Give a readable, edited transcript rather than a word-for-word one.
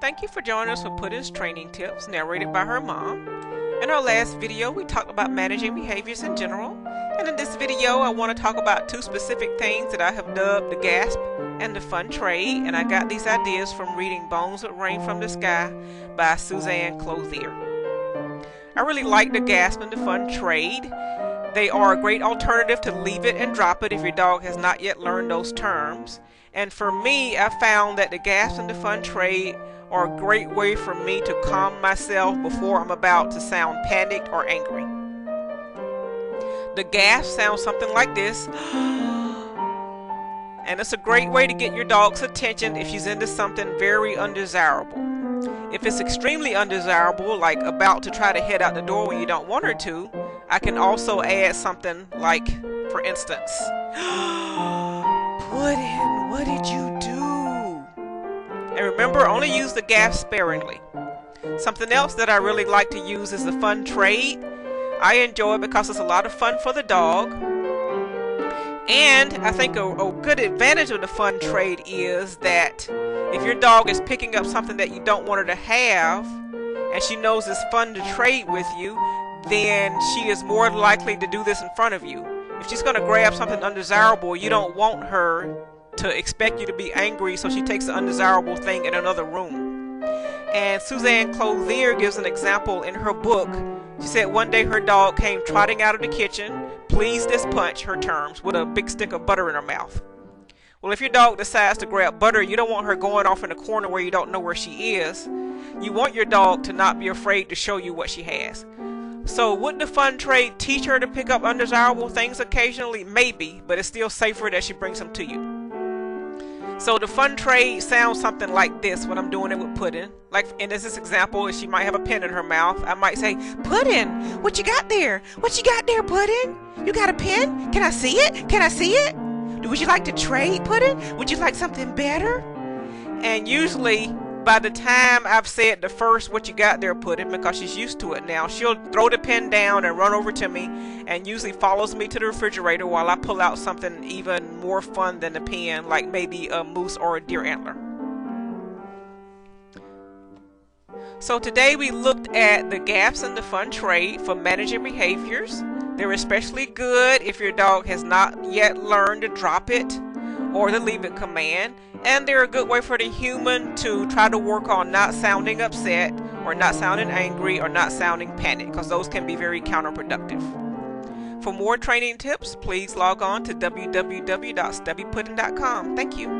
Thank you for joining us for Puddin's Training Tips, narrated by her mom. In our last video, we talked about managing behaviors in general, and in this video, I want to talk about two specific things that I have dubbed the gasp and the fun trade, and I got these ideas from reading Bones That Rain from the Sky by Suzanne Clothier. I really like the gasp and the fun trade. They are a great alternative to leave it and drop it if your dog has not yet learned those terms. And for me, I found that the gasp and the fun trade are a great way for me to calm myself before I'm about to sound panicked or angry. The gasp sounds something like this. And it's a great way to get your dog's attention if she's into something very undesirable. If it's extremely undesirable, like about to try to head out the door when you don't want her to, I can also add something like, for instance, Puddin, what did you do? And remember, only use the gasp sparingly. Something else that I really like to use is the fun trade. I enjoy it because it's a lot of fun for the dog. And I think a good advantage of the fun trade is that if your dog is picking up something that you don't want her to have, and she knows it's fun to trade with you, then she is more likely to do this in front of you. If she's going to grab something undesirable, you don't want her to expect you to be angry, so she takes the undesirable thing in another room. And Suzanne Clothier gives an example in her book. She said one day her dog came trotting out of the kitchen, pleased as punch, her terms, with a big stick of butter in her mouth. Well, if your dog decides to grab butter, you don't want her going off in a corner where you don't know where she is. You want your dog to not be afraid to show you what she has. So wouldn't the fun trade teach her to pick up undesirable things occasionally? Maybe, but it's still safer that she brings them to you. So the fun trade sounds something like this when I'm doing it with Puddin. Like in this example, she might have a pen in her mouth. I might say, Puddin, what you got there? What you got there, Puddin? You got a pen? Can I see it? Can I see it? Would you like to trade, Puddin? Would you like something better? And usually, by the time I've said the first what you got there, Puddin, because she's used to it now, she'll throw the pen down and run over to me and usually follows me to the refrigerator while I pull out something even more fun than the pen, like maybe a moose or a deer antler. So today we looked at the gaps and the fun trade for managing behaviors. They're especially good if your dog has not yet learned to drop it or the leave it command, and they're a good way for the human to try to work on not sounding upset or not sounding angry or not sounding panicked, because those can be very counterproductive. For more training tips, please log on to www.stubbypuddin.com. Thank you.